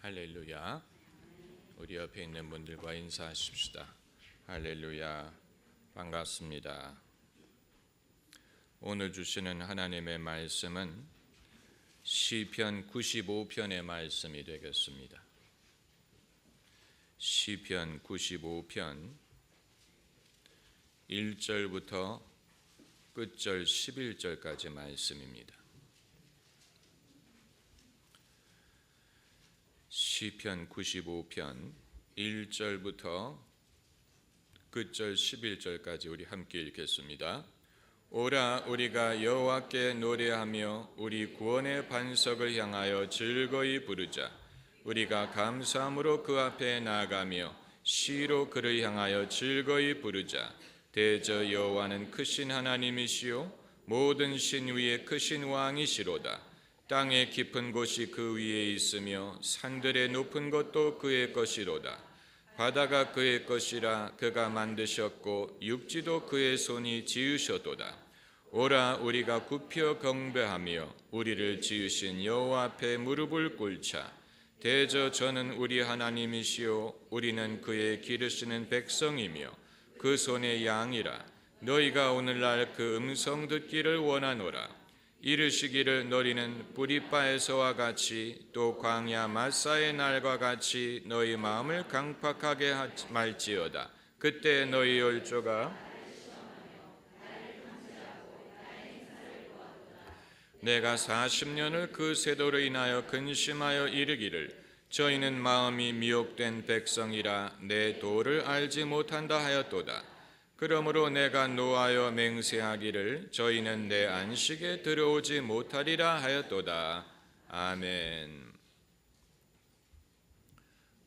할렐루야. 우리 옆에 있는 분들과 인사하십시다. 할렐루야. 반갑습니다. 오늘 주시는 하나님의 말씀은 시편 95편의 말씀이 되겠습니다. 시편 95편 1절부터 끝절 11절까지 말씀입니다. 시편 95편 1절부터 끝절 11절까지 우리 함께 읽겠습니다. 오라, 우리가 여호와께 노래하며 우리 구원의 반석을 향하여 즐거이 부르자. 우리가 감사함으로 그 앞에 나아가며 시로 그를 향하여 즐거이 부르자. 대저 여호와는 크신 하나님이시요 모든 신 위에 크신 왕이시로다. 땅의 깊은 곳이 그 위에 있으며 산들의 높은 것도 그의 것이로다. 바다가 그의 것이라 그가 만드셨고 육지도 그의 손이 지으셨도다. 오라, 우리가 굽혀 경배하며 우리를 지으신 여호와 앞에 무릎을 꿇자. 대저 저는 우리 하나님이시요 우리는 그의 기르시는 백성이며 그 손의 양이라. 너희가 오늘날 그 음성 듣기를 원하노라. 이르시기를 너희는 뿌리바에서와 같이 또 광야 마사의 날과 같이 너희 마음을 강팍하게 말지어다. 그때 너희 열조가 내가 40년을 그 세도로 인하여 근심하여 이르기를 저희는 마음이 미혹된 백성이라 내 도를 알지 못한다 하였도다. 그러므로 내가 노하여 맹세하기를 저희는 내 안식에 들어오지 못하리라 하였도다. 아멘.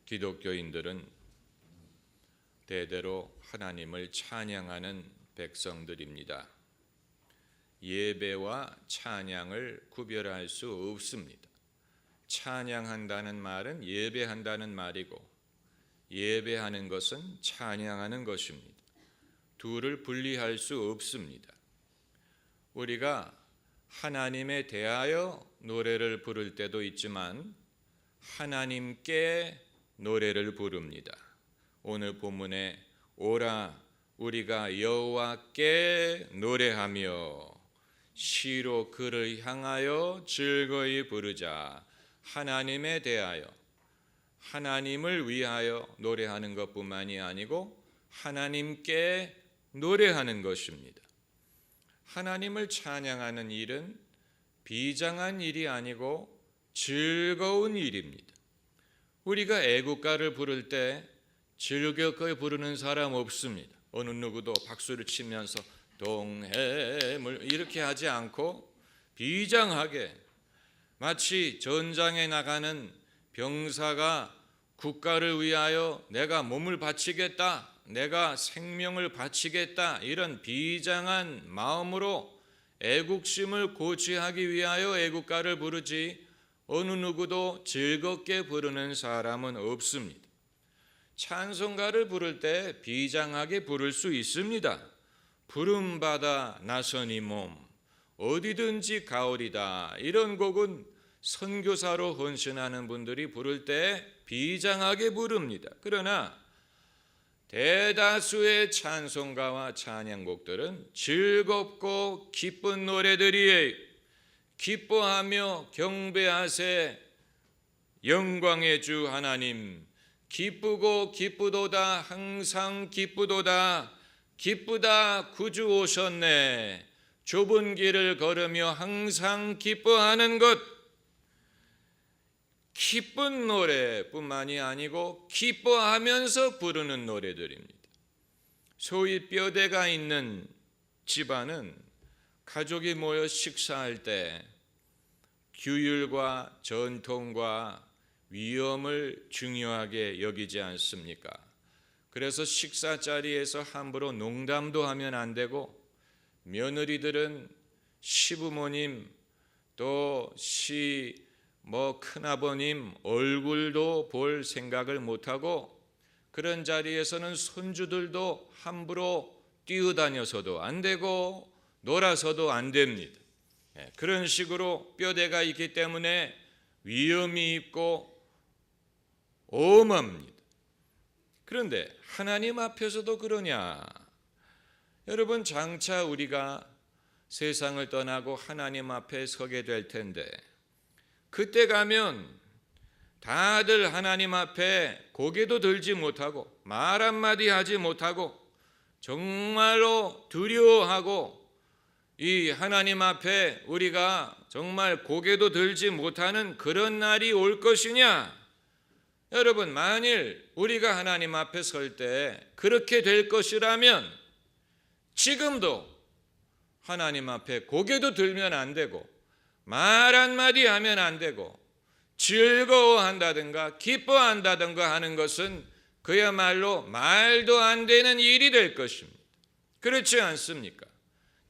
기독교인들은 대대로 하나님을 찬양하는 백성들입니다. 예배와 찬양을 구별할 수 없습니다. 찬양한다는 말은 예배한다는 말이고 예배하는 것은 찬양하는 것입니다. 둘을 분리할 수 없습니다. 우리가 하나님에 대하여 노래를 부를 때도 있지만 하나님께 노래를 부릅니다. 오늘 본문에 오라, 우리가 여호와께 노래하며 시로 그를 향하여 즐거이 부르자. 하나님에 대하여 하나님을 위하여 노래하는 것뿐만이 아니고 하나님께 노래하는 것입니다. 하나님을 찬양하는 일은 비장한 일이 아니고 즐거운 일입니다. 우리가 애국가를 부를 때 즐겁게 부르는 사람 없습니다. 어느 누구도 박수를 치면서 동해물 이렇게 하지 않고 비장하게 마치 전장에 나가는 병사가 국가를 위하여 내가 몸을 바치겠다, 내가 생명을 바치겠다 이런 비장한 마음으로 애국심을 고취하기 위하여 애국가를 부르지 어느 누구도 즐겁게 부르는 사람은 없습니다. 찬송가를 부를 때 비장하게 부를 수 있습니다. 부름받아 나선 이 몸 어디든지 가오리다 이런 곡은 선교사로 헌신하는 분들이 부를 때 비장하게 부릅니다. 그러나 대다수의 찬송가와 찬양곡들은 즐겁고 기쁜 노래들이에요. 기뻐하며 경배하세 영광의 주 하나님. 기쁘고 기쁘도다 항상 기쁘도다. 기쁘다 구주 오셨네. 좁은 길을 걸으며 항상 기뻐하는 것. 기쁜 노래뿐만이 아니고 기뻐하면서 부르는 노래들입니다. 소위 뼈대가 있는 집안은 가족이 모여 식사할 때 규율과 전통과 위엄을 중요하게 여기지 않습니까? 그래서 식사 자리에서 함부로 농담도 하면 안 되고 며느리들은 시부모님 또 큰아버님 얼굴도 볼 생각을 못하고 그런 자리에서는 손주들도 함부로 뛰어다녀서도 안 되고 놀아서도 안 됩니다. 그런 식으로 뼈대가 있기 때문에 위험이 있고 어마합니다. 그런데 하나님 앞에서도 그러냐? 여러분, 장차 우리가 세상을 떠나고 하나님 앞에 서게 될 텐데, 그때 가면 다들 하나님 앞에 고개도 들지 못하고 말 한마디 하지 못하고 정말로 두려워하고 이 하나님 앞에 우리가 정말 고개도 들지 못하는 그런 날이 올 것이냐? 여러분, 만일 우리가 하나님 앞에 설 때 그렇게 될 것이라면 지금도 하나님 앞에 고개도 들면 안 되고 말 한마디 하면 안 되고 즐거워한다든가 기뻐한다든가 하는 것은 그야말로 말도 안 되는 일이 될 것입니다. 그렇지 않습니까?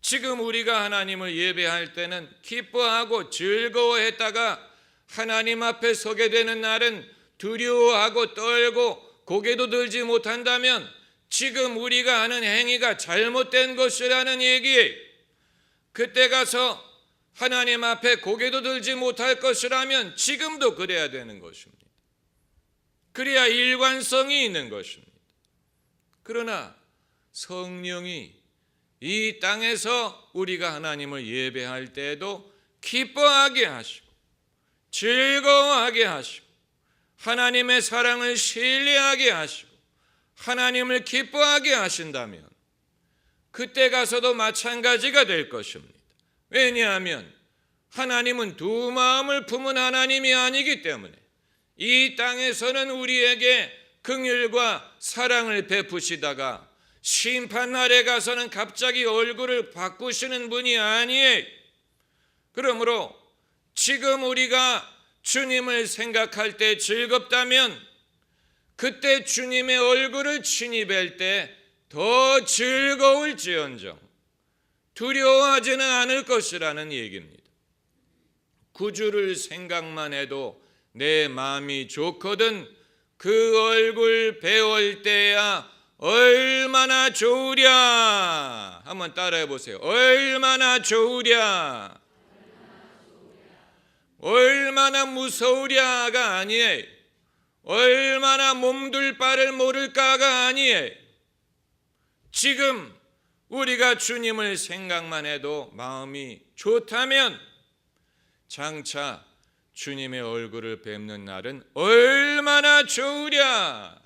지금 우리가 하나님을 예배할 때는 기뻐하고 즐거워했다가 하나님 앞에 서게 되는 날은 두려워하고 떨고 고개도 들지 못한다면 지금 우리가 하는 행위가 잘못된 것이라는 얘기예요. 그때 가서 하나님 앞에 고개도 들지 못할 것이라면 지금도 그래야 되는 것입니다. 그래야 일관성이 있는 것입니다. 그러나 성령이 이 땅에서 우리가 하나님을 예배할 때에도 기뻐하게 하시고 즐거워하게 하시고 하나님의 사랑을 신뢰하게 하시고 하나님을 기뻐하게 하신다면 그때 가서도 마찬가지가 될 것입니다. 왜냐하면 하나님은 두 마음을 품은 하나님이 아니기 때문에 이 땅에서는 우리에게 긍휼과 사랑을 베푸시다가 심판날에 가서는 갑자기 얼굴을 바꾸시는 분이 아니에요. 그러므로 지금 우리가 주님을 생각할 때 즐겁다면 그때 주님의 얼굴을 친히 뵐 때 더 즐거울지언정 두려워하지는 않을 것이라는 얘기입니다. 구주를 생각만 해도 내 마음이 좋거든 그 얼굴 배울 때야 얼마나 좋으랴. 한번 따라해 보세요. 얼마나 좋으랴. 얼마나 무서우랴가 아니에요. 얼마나 몸둘 바를 모를까가 아니에요. 지금 우리가 주님을 생각만 해도 마음이 좋다면 장차 주님의 얼굴을 뵙는 날은 얼마나 좋으랴.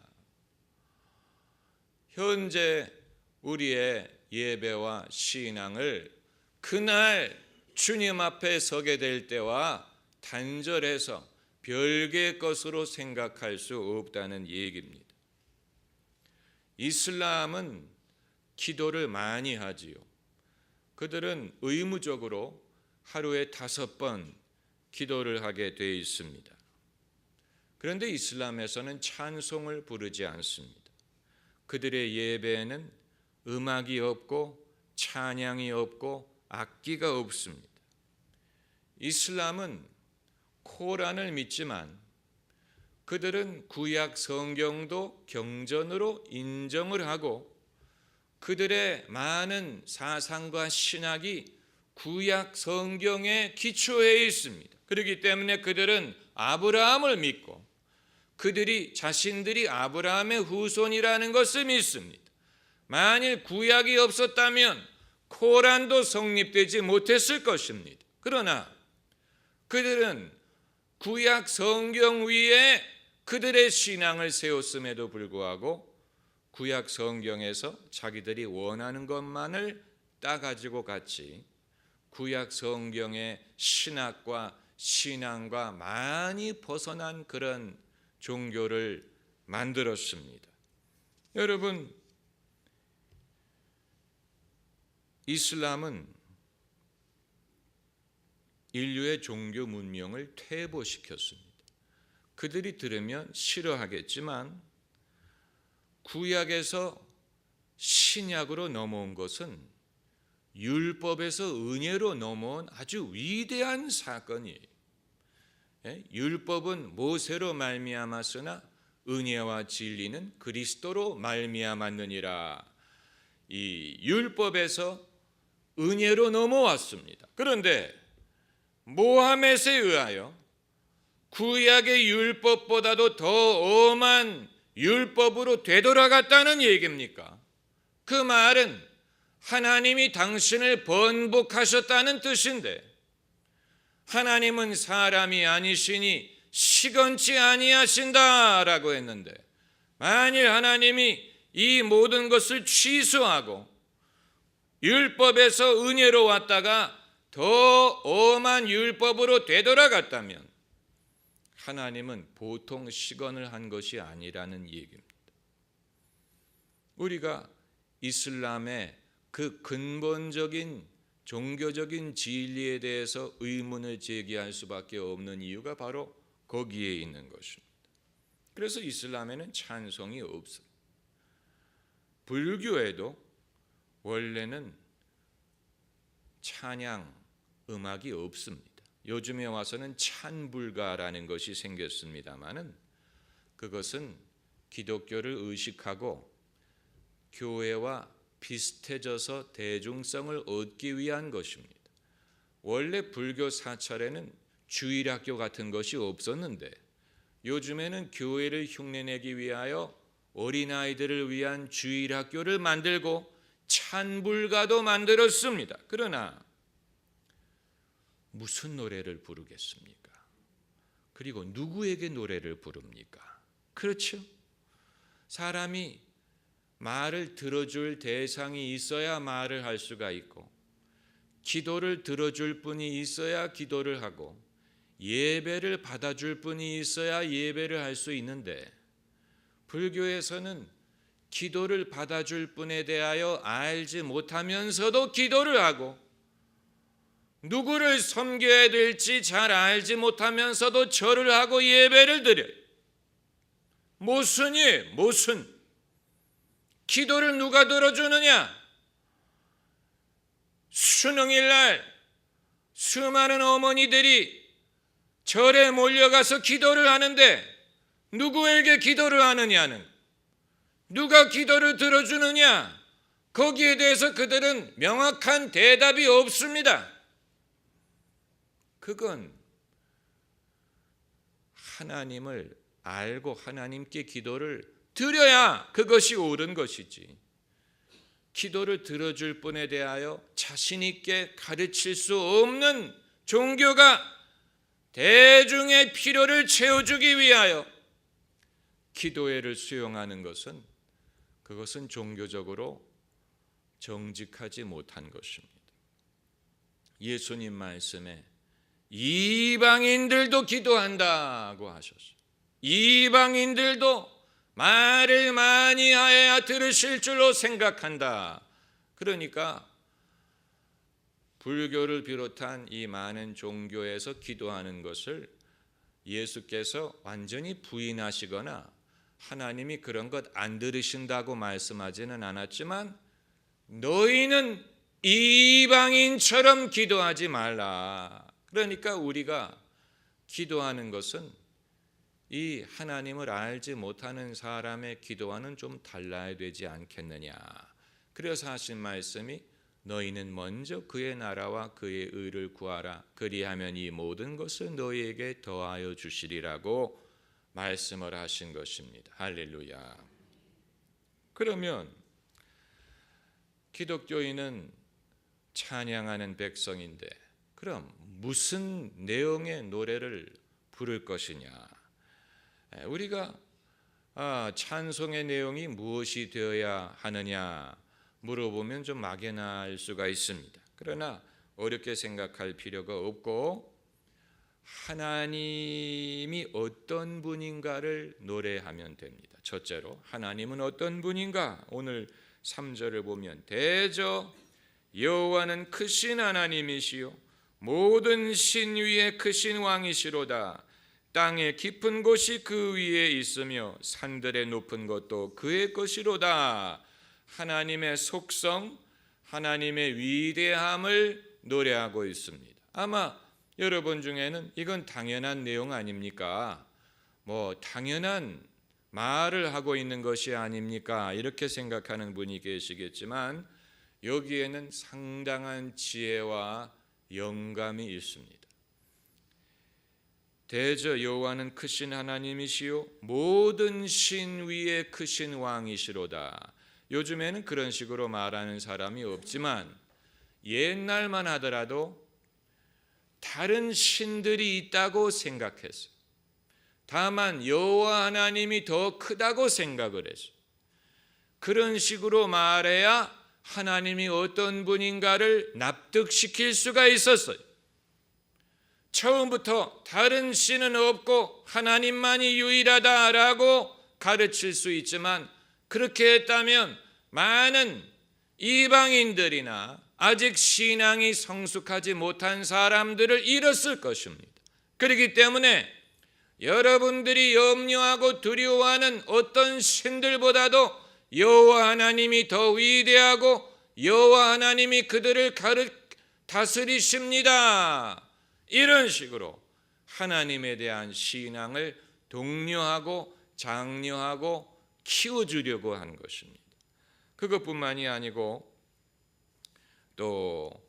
현재 우리의 예배와 신앙을 그날 주님 앞에 서게 될 때와 단절해서 별개의 것으로 생각할 수 없다는 얘기입니다. 이슬람은 기도를 많이 하지요. 그들은 의무적으로 하루에 5번 기도를 하게 되어 있습니다. 그런데 이슬람에서는 찬송을 부르지 않습니다. 그들의 예배에는 음악이 없고 찬양이 없고 악기가 없습니다. 이슬람은 코란을 믿지만 그들은 구약 성경도 경전으로 인정을 하고 그들의 많은 사상과 신학이 구약 성경에 기초해 있습니다. 그렇기 때문에 그들은 아브라함을 믿고 그들이 자신들이 아브라함의 후손이라는 것을 믿습니다. 만일 구약이 없었다면 코란도 성립되지 못했을 것입니다. 그러나 그들은 구약 성경 위에 그들의 신앙을 세웠음에도 불구하고 구약 성경에서 자기들이 원하는 것만을 따가지고 갔지 구약 성경의 신학과 신앙과 많이 벗어난 그런 종교를 만들었습니다. 여러분, 이슬람은 인류의 종교 문명을 퇴보시켰습니다. 그들이 들으면 싫어하겠지만 구약에서 신약으로 넘어온 것은 율법에서 은혜로 넘어온 아주 위대한 사건이에요. 율법은 모세로 말미암았으나 은혜와 진리는 그리스도로 말미암았느니라. 이 율법에서 은혜로 넘어왔습니다. 그런데 모하멧에 의하여 구약의 율법보다도 더 엄한 율법으로 되돌아갔다는 얘기입니까? 그 말은 하나님이 당신을 번복하셨다는 뜻인데, 하나님은 사람이 아니시니 시건치 아니하신다라고 했는데, 만일 하나님이 이 모든 것을 취소하고 율법에서 은혜로 왔다가 더 엄한 율법으로 되돌아갔다면 하나님은 보통 시건을 한 것이 아니라는 얘기입니다. 우리가 이슬람의 그 근본적인 종교적인 진리에 대해서 의문을 제기할 수밖에 없는 이유가 바로 거기에 있는 것입니다. 그래서 이슬람에는 찬송이 없어요. 불교에도 원래는 찬양 음악이 없습니다. 요즘에 와서는 찬불가라는 것이 생겼습니다마는 그것은 기독교를 의식하고 교회와 비슷해져서 대중성을 얻기 위한 것입니다. 원래 불교 사찰에는 주일학교 같은 것이 없었는데 요즘에는 교회를 흉내내기 위하여 어린아이들을 위한 주일학교를 만들고 찬불가도 만들었습니다. 그러나 무슨 노래를 부르겠습니까? 그리고 누구에게 노래를 부릅니까? 그렇죠? 사람이 말을 들어줄 대상이 있어야 말을 할 수가 있고, 기도를 들어줄 분이 있어야 기도를 하고, 예배를 받아줄 분이 있어야 예배를 할 수 있는데, 불교에서는 기도를 받아줄 분에 대하여 알지 못하면서도 기도를 하고, 누구를 섬겨야 될지 잘 알지 못하면서도 절을 하고 예배를 드려요. 무슨 기도를 누가 들어주느냐? 수능일날 수많은 어머니들이 절에 몰려가서 기도를 하는데 누구에게 기도를 하느냐는, 누가 기도를 들어주느냐, 거기에 대해서 그들은 명확한 대답이 없습니다. 그건 하나님을 알고 하나님께 기도를 드려야 그것이 옳은 것이지, 기도를 들어줄 분에 대하여 자신 있게 가르칠 수 없는 종교가 대중의 필요를 채워주기 위하여 기도회를 수용하는 것은, 그것은 종교적으로 정직하지 못한 것입니다. 예수님 말씀에 이방인들도 기도한다고 하셨어요. 이방인들도 말을 많이 하여야 들으실 줄로 생각한다. 그러니까 불교를 비롯한 이 많은 종교에서 기도하는 것을 예수께서 완전히 부인하시거나 하나님이 그런 것 안 들으신다고 말씀하지는 않았지만, 너희는 이방인처럼 기도하지 말라. 그러니까 우리가 기도하는 것은 이 하나님을 알지 못하는 사람의 기도와는 좀 달라야 되지 않겠느냐. 그래서 하신 말씀이 너희는 먼저 그의 나라와 그의 의를 구하라. 그리하면 이 모든 것을 너희에게 더하여 주시리라고 말씀을 하신 것입니다. 할렐루야. 그러면 기독교인은 찬양하는 백성인데 그럼 무슨 내용의 노래를 부를 것이냐? 우리가 찬송의 내용이 무엇이 되어야 하느냐 물어보면 좀 막연할 수가 있습니다. 그러나 어렵게 생각할 필요가 없고, 하나님이 어떤 분인가를 노래하면 됩니다. 첫째로 하나님은 어떤 분인가? 오늘 3절을 보면 대저 여호와는 크신 하나님이시요 모든 신 위에 크신 왕이시로다. 땅의 깊은 곳이 그 위에 있으며 산들의 높은 것도 그의 것이로다. 하나님의 속성, 하나님의 위대함을 노래하고 있습니다. 아마 여러분 중에는 이건 당연한 내용 아닙니까? 당연한 말을 하고 있는 것이 아닙니까? 이렇게 생각하는 분이 계시겠지만 여기에는 상당한 지혜와 영감이 있습니다. 대저 여호와는 크신 하나님이시요 모든 신 위에 크신 왕이시로다. 요즘에는 그런 식으로 말하는 사람이 없지만 옛날만 하더라도 다른 신들이 있다고 생각했어요. 다만 여호와 하나님이 더 크다고 생각을 했어요. 그런 식으로 말해야 하나님이 어떤 분인가를 납득시킬 수가 있었어요. 처음부터 다른 신은 없고 하나님만이 유일하다라고 가르칠 수 있지만 그렇게 했다면 많은 이방인들이나 아직 신앙이 성숙하지 못한 사람들을 잃었을 것입니다. 그렇기 때문에 여러분들이 염려하고 두려워하는 어떤 신들보다도 여호와 하나님이 더 위대하고 여호와 하나님이 그들을 다스리십니다. 이런 식으로 하나님에 대한 신앙을 독려하고 장려하고 키워주려고 한 것입니다. 그것뿐만이 아니고 또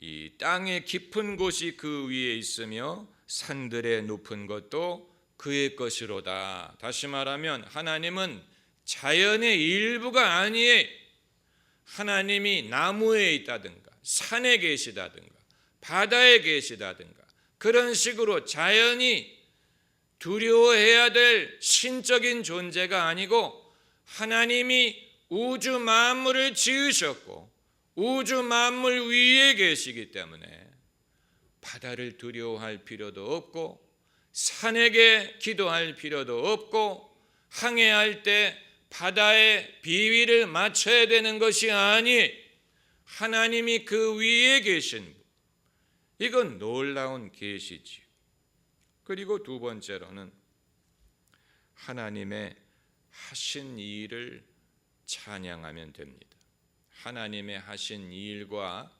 이 땅의 깊은 곳이 그 위에 있으며 산들의 높은 것도 그의 것이로다. 다시 말하면 하나님은 자연의 일부가 아니에요. 하나님이 나무에 있다든가 산에 계시다든가 바다에 계시다든가 그런 식으로 자연이 두려워해야 될 신적인 존재가 아니고 하나님이 우주 만물을 지으셨고 우주 만물 위에 계시기 때문에 바다를 두려워할 필요도 없고 산에게 기도할 필요도 없고 항해할 때 바다의 비위를 맞춰야 되는 것이 아니 하나님이 그 위에 계신 분. 이건 놀라운 계시지요. 그리고 두 번째로는 하나님의 하신 일을 찬양하면 됩니다. 하나님의 하신 일과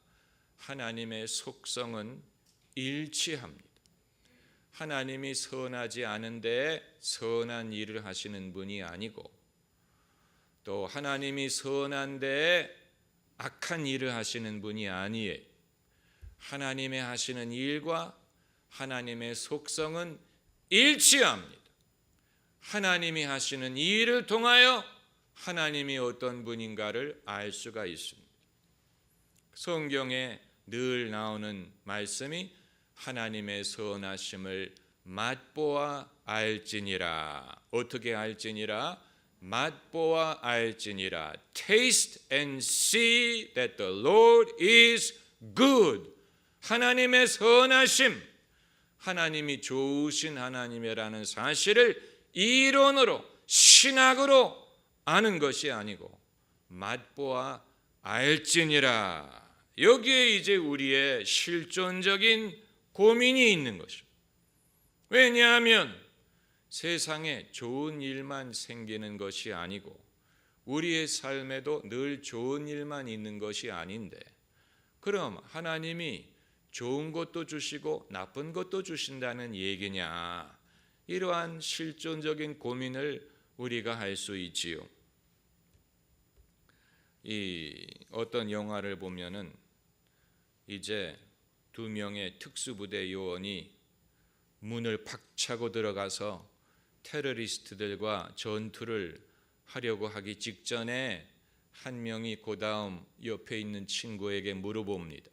하나님의 속성은 일치합니다. 하나님이 선하지 않은데 선한 일을 하시는 분이 아니고 또 하나님이 선한데 악한 일을 하시는 분이 아니에요. 하나님의 하시는 일과 하나님의 속성은 일치합니다. 하나님이 하시는 일을 통하여 하나님이 어떤 분인가를 알 수가 있습니다. 성경에 늘 나오는 말씀이 하나님의 선하심을 맛보아 알지니라. 어떻게 알지니라? 맛보아 알지니라. Taste and see that the Lord is good. 하나님의 선하심, 하나님이 좋으신 하나님이라는 사실을 이론으로 신학으로 아는 것이 아니고 맛보아 알지니라. 여기에 이제 우리의 실존적인 고민이 있는 것입니다. 왜냐하면 세상에 좋은 일만 생기는 것이 아니고 우리의 삶에도 늘 좋은 일만 있는 것이 아닌데 그럼 하나님이 좋은 것도 주시고 나쁜 것도 주신다는 얘기냐? 이러한 실존적인 고민을 우리가 할 수 있지요. 이 어떤 영화를 보면은 이제 두 명의 특수부대 요원이 문을 팍 차고 들어가서 테러리스트들과 전투를 하려고 하기 직전에 한 명이 그 다음 옆에 있는 친구에게 물어봅니다.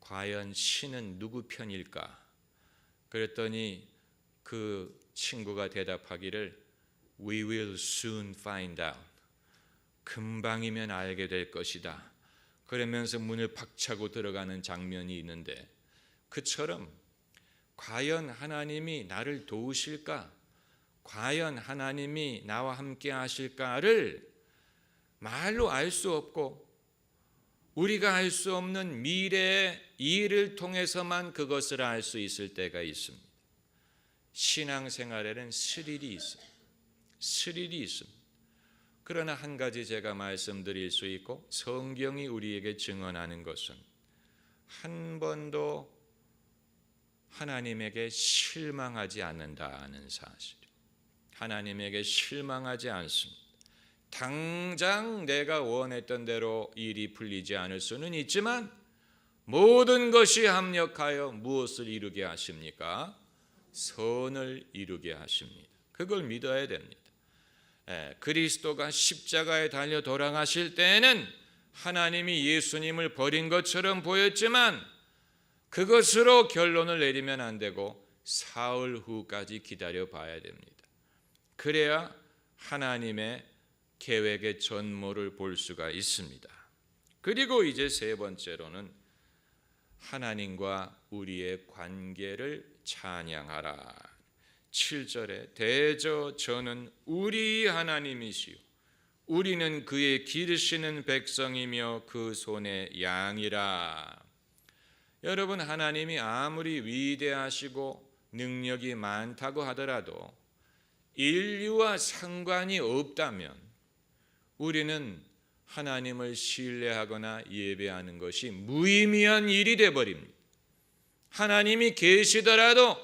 과연 신은 누구 편일까? 그랬더니 그 친구가 대답하기를 We will soon find out. 금방이면 알게 될 것이다. 그러면서 문을 팍 차고 들어가는 장면이 있는데 그처럼 과연 하나님이 나를 도우실까? 과연 하나님이 나와 함께 하실까를 말로 알 수 없고 우리가 알 수 없는 미래의 일을 통해서만 그것을 알 수 있을 때가 있습니다. 신앙생활에는 스릴이 있어요. 스릴이 있습니다. 그러나 한 가지 제가 말씀드릴 수 있고 성경이 우리에게 증언하는 것은 한 번도 하나님에게 실망하지 않는다는 사실. 하나님에게 실망하지 않습니다. 당장 내가 원했던 대로 일이 풀리지 않을 수는 있지만 모든 것이 합력하여 무엇을 이루게 하십니까? 선을 이루게 하십니다. 그걸 믿어야 됩니다. 그리스도가 십자가에 달려 돌아가실 때에는 하나님이 예수님을 버린 것처럼 보였지만 그것으로 결론을 내리면 안 되고 사흘 후까지 기다려 봐야 됩니다. 그래야 하나님의 계획의 전모를 볼 수가 있습니다. 그리고 이제 세 번째로는 하나님과 우리의 관계를 찬양하라. 7절에 대저 저는 우리 하나님이시요 우리는 그의 기르시는 백성이며 그 손의 양이라. 여러분, 하나님이 아무리 위대하시고 능력이 많다고 하더라도 인류와 상관이 없다면 우리는 하나님을 신뢰하거나 예배하는 것이 무의미한 일이 되어버립니다. 하나님이 계시더라도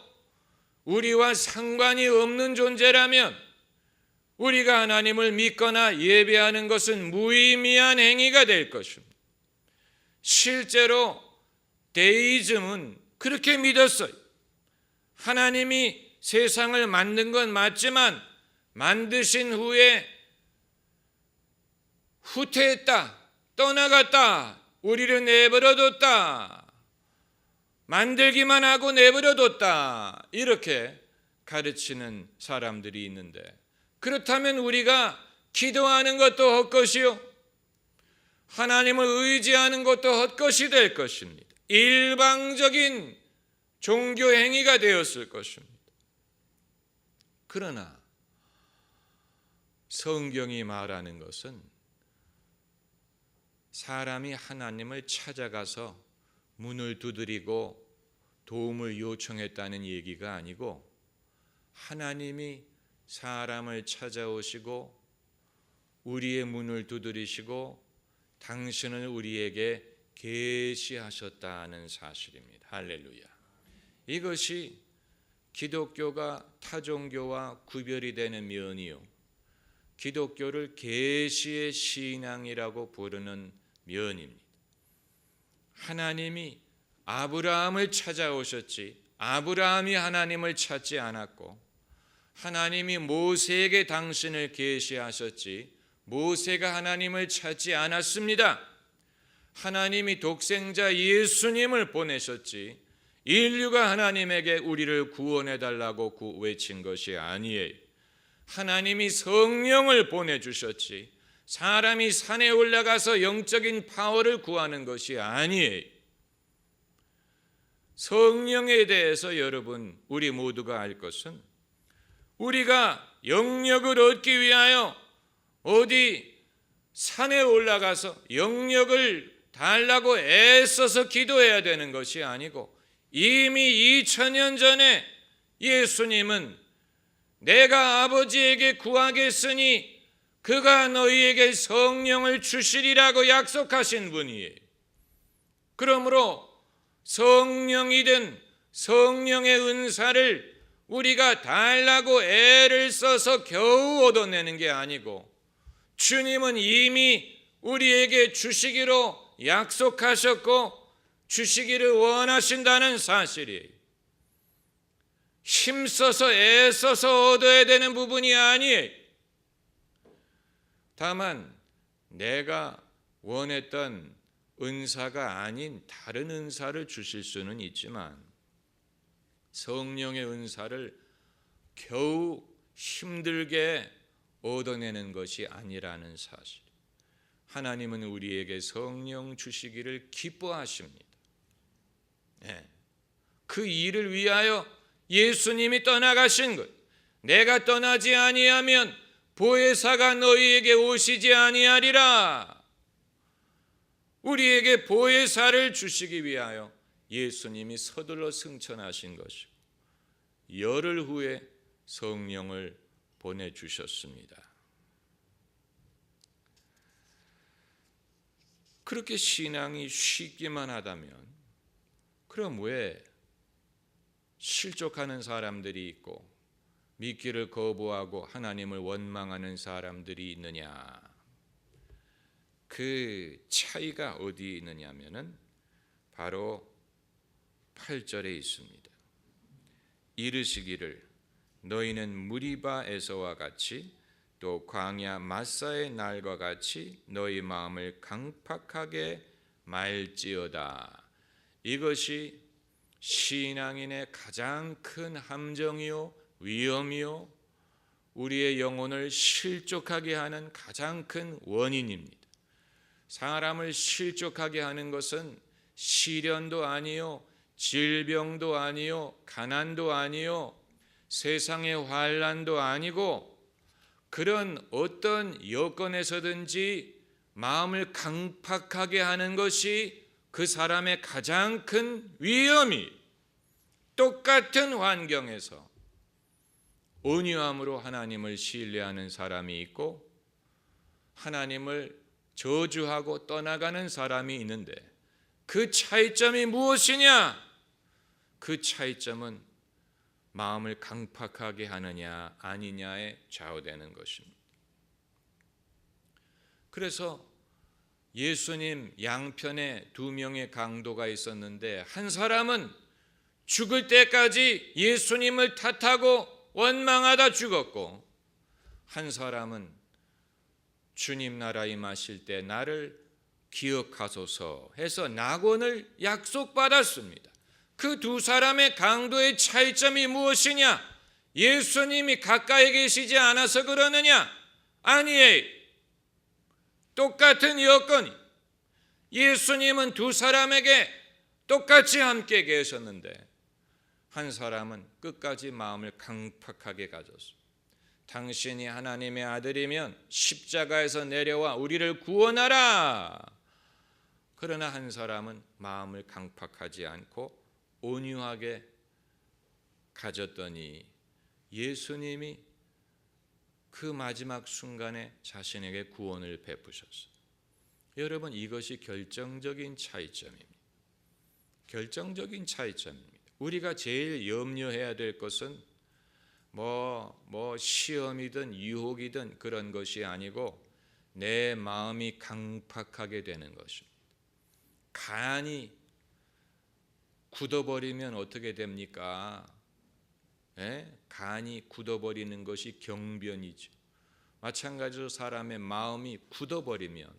우리와 상관이 없는 존재라면 우리가 하나님을 믿거나 예배하는 것은 무의미한 행위가 될 것입니다. 실제로 데이즘은 그렇게 믿었어요. 하나님이 세상을 만든 건 맞지만 만드신 후에 후퇴했다, 떠나갔다, 우리를 내버려뒀다, 만들기만 하고 내버려뒀다, 이렇게 가르치는 사람들이 있는데, 그렇다면 우리가 기도하는 것도 헛것이요 하나님을 의지하는 것도 헛것이 될 것입니다. 일방적인 종교 행위가 되었을 것입니다. 그러나 성경이 말하는 것은 사람이 하나님을 찾아가서 문을 두드리고 도움을 요청했다는 얘기가 아니고 하나님이 사람을 찾아오시고 우리의 문을 두드리시고 당신을 우리에게 계시하셨다는 사실입니다. 할렐루야. 이것이 기독교가 타종교와 구별이 되는 면이요 기독교를 계시의 신앙이라고 부르는 면입니다. 하나님이 아브라함을 찾아오셨지 아브라함이 하나님을 찾지 않았고, 하나님이 모세에게 당신을 계시하셨지 모세가 하나님을 찾지 않았습니다. 하나님이 독생자 예수님을 보내셨지 인류가 하나님에게 우리를 구원해달라고 외친 것이 아니에요. 하나님이 성령을 보내주셨지 사람이 산에 올라가서 영적인 파워를 구하는 것이 아니에요. 성령에 대해서 여러분, 우리 모두가 알 것은 우리가 영력을 얻기 위하여 어디 산에 올라가서 영력을 달라고 애써서 기도해야 되는 것이 아니고, 이미 2000년 전에 예수님은 내가 아버지에게 구하겠으니 그가 너희에게 성령을 주시리라고 약속하신 분이에요. 그러므로 성령이든 성령의 은사를 우리가 달라고 애를 써서 겨우 얻어내는 게 아니고 주님은 이미 우리에게 주시기로 약속하셨고 주시기를 원하신다는 사실이에요. 힘써서 애써서 얻어야 되는 부분이 아니에요. 다만 내가 원했던 은사가 아닌 다른 은사를 주실 수는 있지만 성령의 은사를 겨우 힘들게 얻어내는 것이 아니라는 사실. 하나님은 우리에게 성령 주시기를 기뻐하십니다. 그 일을 위하여 예수님이 떠나가신 것. 내가 떠나지 아니하면 보혜사가 너희에게 오시지 아니하리라. 우리에게 보혜사를 주시기 위하여 예수님이 서둘러 승천하신 것이고 열흘 후에 성령을 보내주셨습니다. 그렇게 신앙이 쉽기만 하다면 그럼 왜 실족하는 사람들이 있고 믿기를 거부하고 하나님을 원망하는 사람들이 있느냐? 그 차이가 어디 있느냐면은 바로 8절에 있습니다. 이르시기를 너희는 무리바에서와 같이 또 광야 마사의 날과 같이 너희 마음을 강팍하게 말지어다. 이것이 신앙인의 가장 큰 함정이요 위험이요 우리의 영혼을 실족하게 하는 가장 큰 원인입니다. 사람을 실족하게 하는 것은 시련도 아니요 질병도 아니요 가난도 아니요 세상의 환난도 아니고 그런 어떤 여건에서든지 마음을 강팍하게 하는 것이 그 사람의 가장 큰 위험이 똑같은 환경에서 온유함으로 하나님을 신뢰하는 사람이 있고 하나님을 저주하고 떠나가는 사람이 있는데 그 차이점이 무엇이냐? 그 차이점은 마음을 강팍하게 하느냐 아니냐에 좌우되는 것입니다. 그래서 예수님 양편에 두 명의 강도가 있었는데 한 사람은 죽을 때까지 예수님을 탓하고 원망하다 죽었고 한 사람은 주님 나라 임하실 때 나를 기억하소서 해서 낙원을 약속받았습니다. 그 두 사람의 강도의 차이점이 무엇이냐? 예수님이 가까이 계시지 않아서 그러느냐? 아니에요. 똑같은 여건이 예수님은 두 사람에게 똑같이 함께 계셨는데 한 사람은 끝까지 마음을 강팍하게 가졌습니다. 당신이 하나님의 아들이면 십자가에서 내려와 우리를 구원하라. 그러나 한 사람은 마음을 강팍하지 않고 온유하게 가졌더니 예수님이 그 마지막 순간에 자신에게 구원을 베푸셨어요. 여러분 이것이 결정적인 차이점입니다. 결정적인 차이점입니다. 우리가 제일 염려해야 될 것은 시험이든 유혹이든 그런 것이 아니고 내 마음이 강팍하게 되는 것입니다. 간이 굳어버리면 어떻게 됩니까? 간이 굳어버리는 것이 경변이죠. 마찬가지로 사람의 마음이 굳어버리면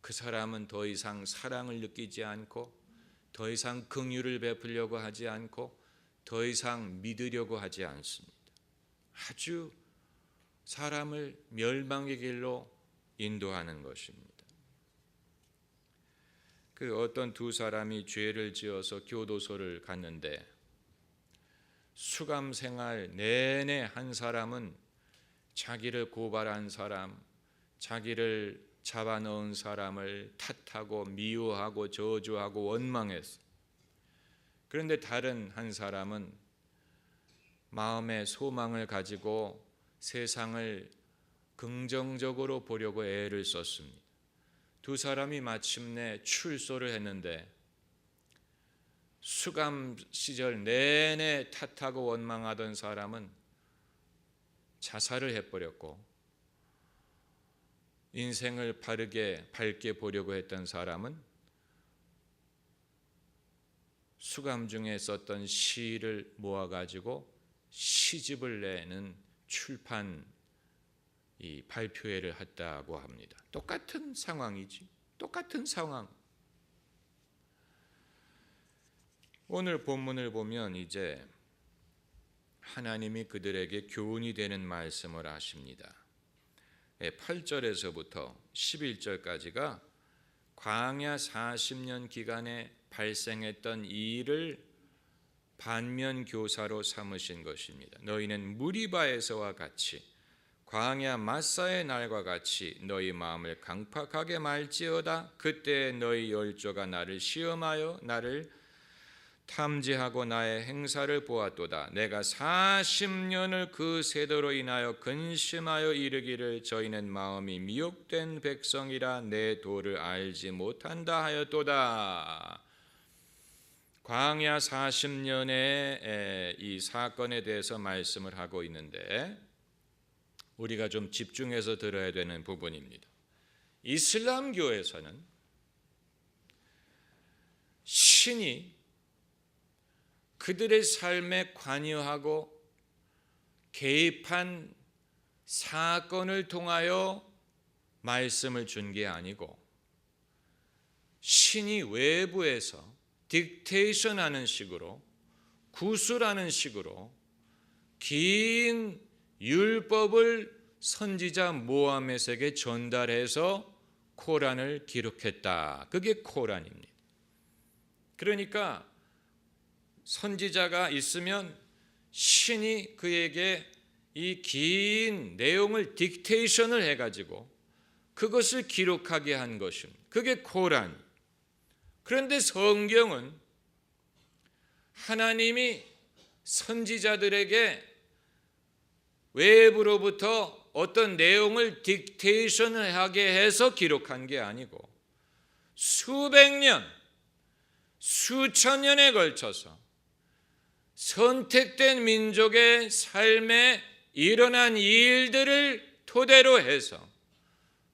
그 사람은 더 이상 사랑을 느끼지 않고 더 이상 긍휼을 베풀려고 하지 않고 더 이상 믿으려고 하지 않습니다. 아주 사람을 멸망의 길로 인도하는 것입니다. 그 어떤 두 사람이 죄를 지어서 교도소를 갔는데 수감 생활 내내 한 사람은 자기를 고발한 사람, 자기를 잡아넣은 사람을 탓하고 미워하고 저주하고 원망했어요. 그런데 다른 한 사람은 마음의 소망을 가지고 세상을 긍정적으로 보려고 애를 썼습니다. 두 사람이 마침내 출소를 했는데 수감 시절 내내 탓하고 원망하던 사람은 자살을 해버렸고 인생을 밝게 보려고 했던 사람은 수감 중에 썼던 시를 모아가지고 시집을 내는 출판 발표회를 했다고 합니다. 똑같은 상황이지. 똑같은 상황. 오늘 본문을 보면 이제 하나님이 그들에게 교훈이 되는 말씀을 하십니다. 8절에서부터 11절까지가 광야 40년 기간에 발생했던 이 일을 반면교사로 삼으신 것입니다. 너희는 무리바에서와 같이 광야 마사의 날과 같이 너희 마음을 강팍하게 말지어다. 그때 너희 열조가 나를 시험하여 나를 탐지하고 나의 행사를 보았도다. 내가 40년을 그 세대로 인하여 근심하여 이르기를 저희는 마음이 미혹된 백성이라 내 도를 알지 못한다 하였도다. 광야 40년의 이 사건에 대해서 말씀을 하고 있는데 우리가 좀 집중해서 들어야 되는 부분입니다. 이슬람교에서는 신이 그들의 삶에 관여하고 개입한 사건을 통하여 말씀을 준 게 아니고 신이 외부에서 딕테이션하는 식으로, 구술하는 식으로 긴 율법을 선지자 모하мет에게 전달해서 코란을 기록했다. 그게 코란입니다. 그러니까 선지자가 있으면 신이 그에게 이 긴 내용을 딕테이션을 해가지고 그것을 기록하게 한 것입니다. 그게 코란. 그런데 성경은 하나님이 선지자들에게 외부로부터 어떤 내용을 딕테이션을 하게 해서 기록한 게 아니고 수백 년, 수천 년에 걸쳐서 선택된 민족의 삶에 일어난 일들을 토대로 해서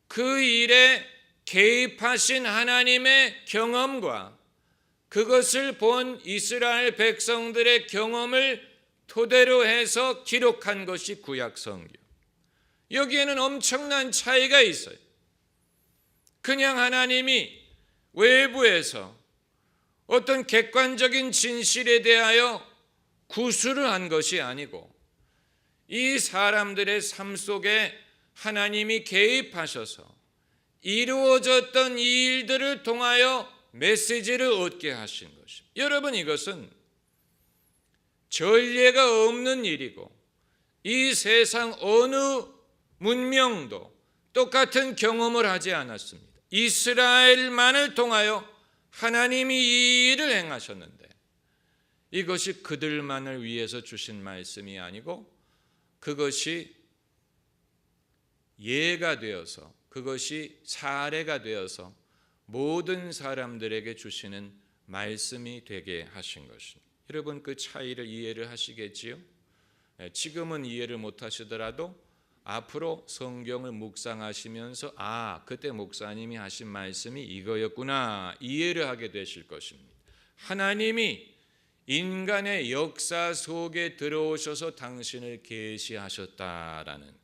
그 일에 개입하신 하나님의 경험과 그것을 본 이스라엘 백성들의 경험을 토대로 해서 기록한 것이 구약 성경. 여기에는 엄청난 차이가 있어요. 그냥 하나님이 외부에서 어떤 객관적인 진실에 대하여 구술을 한 것이 아니고 이 사람들의 삶 속에 하나님이 개입하셔서 이루어졌던 이 일들을 통하여 메시지를 얻게 하신 것입니다. 여러분, 이것은 전례가 없는 일이고 이 세상 어느 문명도 똑같은 경험을 하지 않았습니다. 이스라엘만을 통하여 하나님이 이 일을 행하셨는데 이것이 그들만을 위해서 주신 말씀이 아니고 그것이 예가 되어서, 그것이 사례가 되어서 모든 사람들에게 주시는 말씀이 되게 하신 것입니다. 여러분, 그 차이를 이해를 하시겠지요? 지금은 이해를 못 하시더라도 앞으로 성경을 묵상하시면서 그때 목사님이 하신 말씀이 이거였구나 이해를 하게 되실 것입니다. 하나님이 인간의 역사 속에 들어오셔서 당신을 계시하셨다라는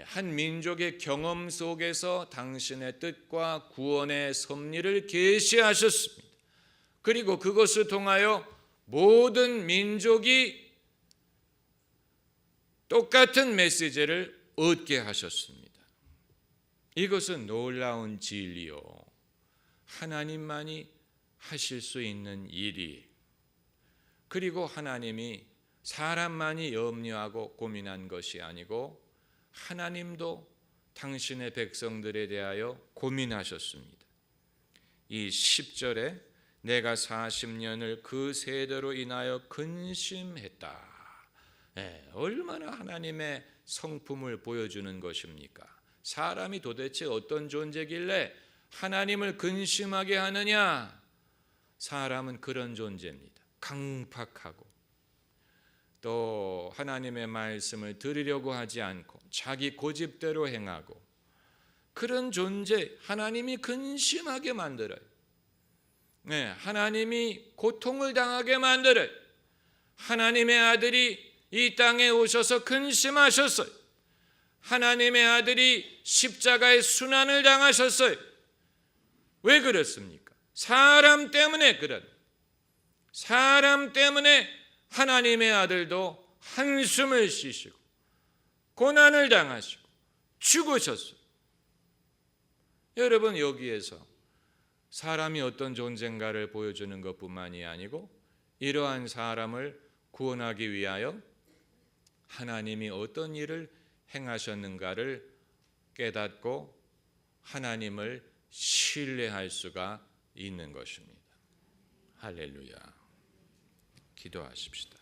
한 민족의 경험 속에서 당신의 뜻과 구원의 섭리를 계시하셨습니다. 그리고 그것을 통하여 모든 민족이 똑같은 메시지를 얻게 하셨습니다. 이것은 놀라운 진리요, 하나님만이 하실 수 있는 일이, 그리고 하나님이 사람만이 염려하고 고민한 것이 아니고 하나님도 당신의 백성들에 대하여 고민하셨습니다. 이 10절에 내가 40년을 그 세대로 인하여 근심했다. 얼마나 하나님의 성품을 보여주는 것입니까? 사람이 도대체 어떤 존재길래 하나님을 근심하게 하느냐? 사람은 그런 존재입니다. 강팍하고 또 하나님의 말씀을 들으려고 하지 않고 자기 고집대로 행하고 그런 존재, 하나님이 근심하게 만들어요. 하나님이 고통을 당하게 만들어요. 하나님의 아들이 이 땅에 오셔서 근심하셨어요. 하나님의 아들이 십자가의 순환을 당하셨어요. 왜 그렇습니까? 사람 때문에 사람 때문에 하나님의 아들도 한숨을 쉬시고 고난을 당하시고 죽으셨어요. 여러분, 여기에서 사람이 어떤 존재인가를 보여주는 것뿐만이 아니고 이러한 사람을 구원하기 위하여 하나님이 어떤 일을 행하셨는가를 깨닫고 하나님을 신뢰할 수가 있는 것입니다. 할렐루야. 기도하십시다.